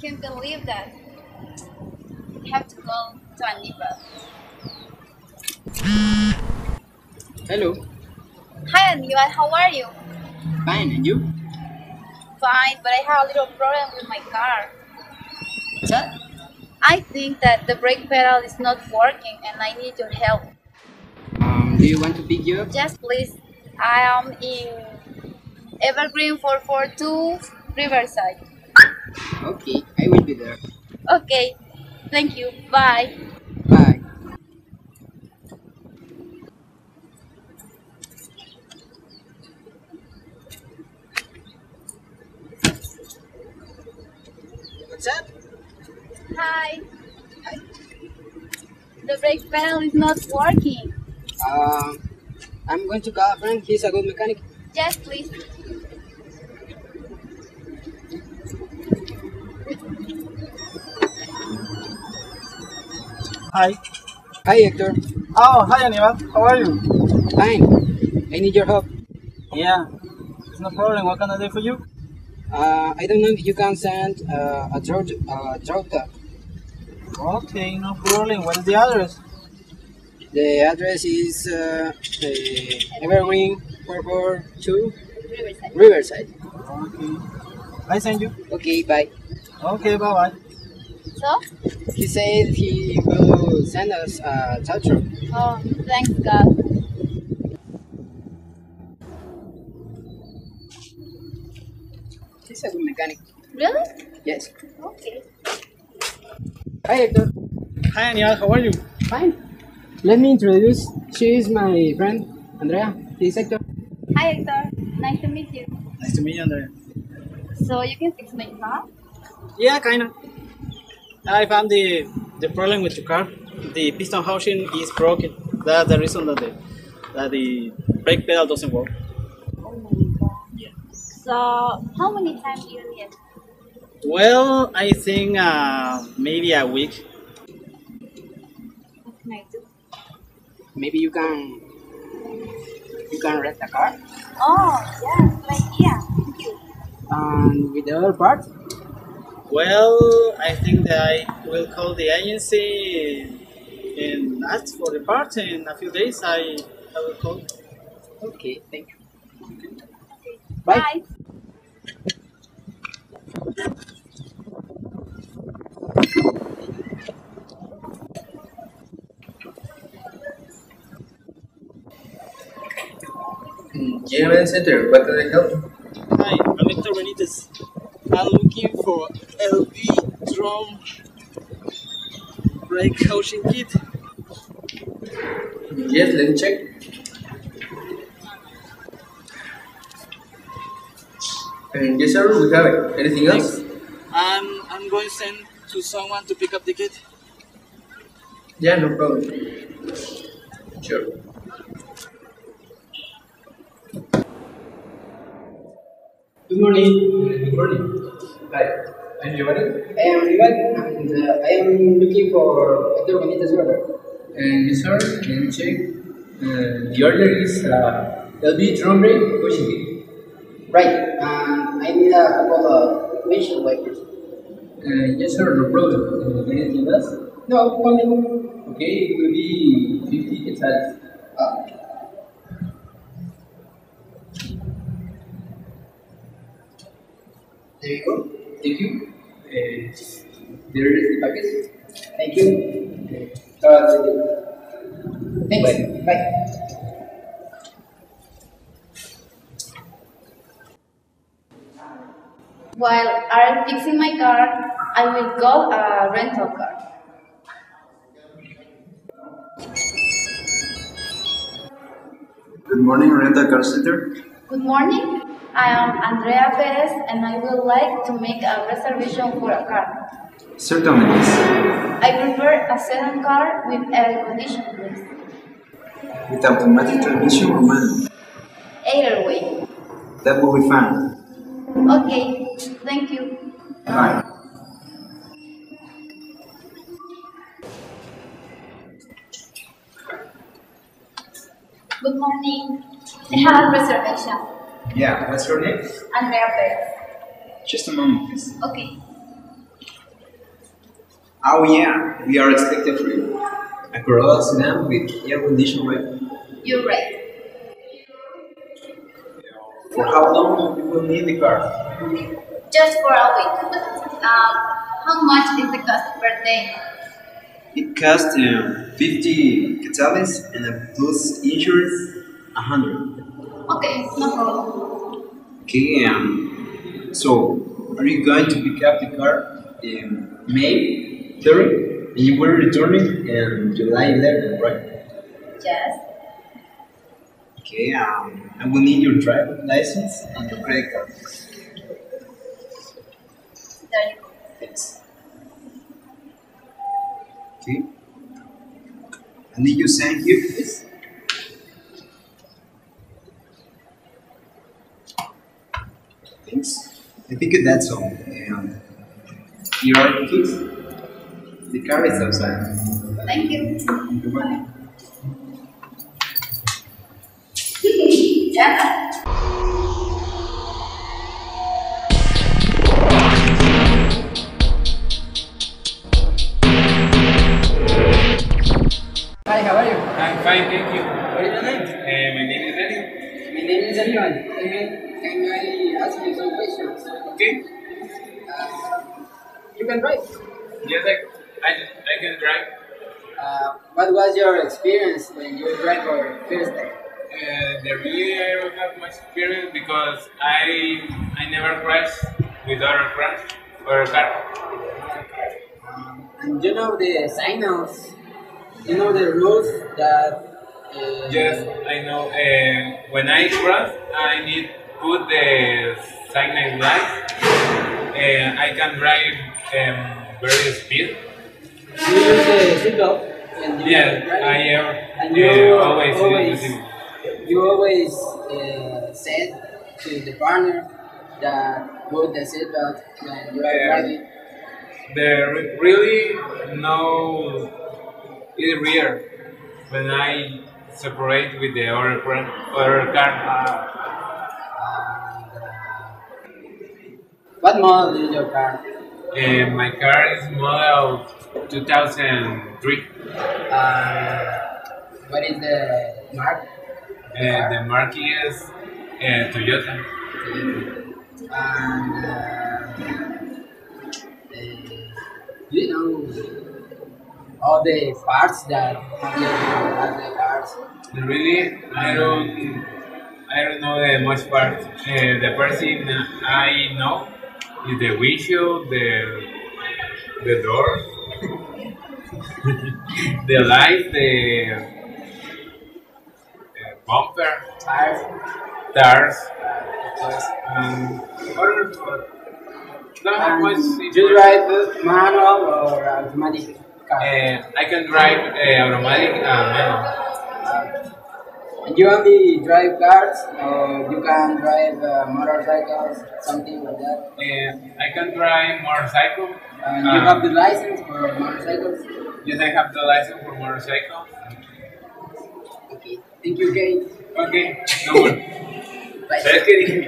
Can't believe that. I have to go to Aniba. Hello, Hi Aniba, how are you? fine, and you? Fine, but I have a little problem with my car. What's that? I think that the brake pedal is not working and I need your help. Do you want to pick you up? Just please, I am in Evergreen 442 Riverside. Okay, I will be there. Okay, thank you. Bye. Bye. What's that? Hi. The brake pedal is not working. Um, I'm going to call a friend. He's a good mechanic. Just please. Hi. Hi, Hector. Oh, hi, Anibal. How are you? Fine. I need your help. Yeah, it's no problem. What can I do for you? I don't know if you can send a drought tag. Okay, no problem. What is the address? The address is Evergreen 442 Riverside. Riverside. Okay. I send you. Okay, bye. Okay, bye-bye. So? He said he will send us a tow truck. Oh, thanks God. He's a good mechanic. Really? Yes. Okay. Hi, Hector. Hi, Anibal. How are you? Fine. Let me introduce. She is my friend, Andrea. He's Hector. Hi Hector. Nice to meet you. Nice to meet you, Andrea. So you can fix my car? Yeah, kind of. I found the problem with your car. The piston housing is broken. That's the reason that the brake pedal doesn't work. Oh my God. So how many times do you need? Well, I think maybe a week. What can I do? Maybe you can rent a car, Oh, yeah, good idea. Thank you. and with the other part, Well, I think that I will call the agency and ask for the parts in a few days. I will call. okay. Thank you. Bye. Bye. Gentleman Center, what can I help you? Hi, I'm Hector Benitez. I'm looking for LV drum brake housing kit. Yes, let me check. Yes, sir, we have it. Anything Thanks. else? I'm going to send to someone to pick up the kit. Yeah, no problem. Sure. Good morning. Good morning. Hi, I'm Giovanni. I am Rival, and I am looking for Hector Benitez order. Yes, sir, let me check. The order is LB drum brake pushing it. Right. And I need a couple of windshield wipers. Yes, sir, no problem. Anything else? No, only. Okay, it will be 50 quetzales. Uh, there you go. Thank you. There is the package. Thank you. Thanks. Bye. Bye. While I'm fixing my car, I will call a rental car. Good morning, Rental Car Center. Good morning. I am Andrea Perez and I would like to make a reservation for a car. Certainly, miss. I prefer a sedan car with air conditioning, please. With automatic transmission or manual? Either way. That will be fine. Okay, thank you. Bye. Good morning. I have a reservation. Yeah, what's your name? Andrea Perez. Just a moment, please. Okay. Oh yeah, we are expecting for you. A Corolla sedan with air conditioning, right? You're right. For how long you will need the car? Just for a week. How much is the cost per day? It costs 50 catales and a plus insurance 100. Okay, no problem. Okay, so are you going to pick up the car in May 3rd and you will return it in July 11th, right? Yes. Okay, I will need your driver's license and your credit card. There you go. Thanks. Okay, I need you sign here, please. Thanks. I think that's all. And here are the keys. The car is outside. Thank you. Goodbye. Yeah. Hi, how are you? I'm fine, thank you. What is your name? My name is Daniel. My name is Ivan. Can I ask you some questions? Okay. You can drive. Yes, I can drive. What was your experience when you drive for first time? The really I don't have much experience because I never crashed with other cars or car. And you know the signals, you know the rules that. Yes, I know. When I cross, I need put the signal light. I can drive very speed. You use the seatbelt when you Yes, drive. I And you always always, using. you always said to the partner that put the seatbelt when you are driving. There really no is rare when I separate with the other car. What model is your car? My car is model 2003. What is the mark? The mark is Toyota. And you know all the parts that have the cars. Really, I don't know the much part. The first thing I know is the windshield, the door, the light, the bumper, Tires. tires, Yes. and other. Don't have much. And you drive manual or automatic car? I can drive automatic and manual. And you only drive cars, or you can drive motorcycles, something like that. I can drive motorcycle. And you have the license for motorcycles. Yes, I have the license for motorcycle. Okay. Thank you, Kate. Okay, no more. Bye. ¿Sabes qué dije?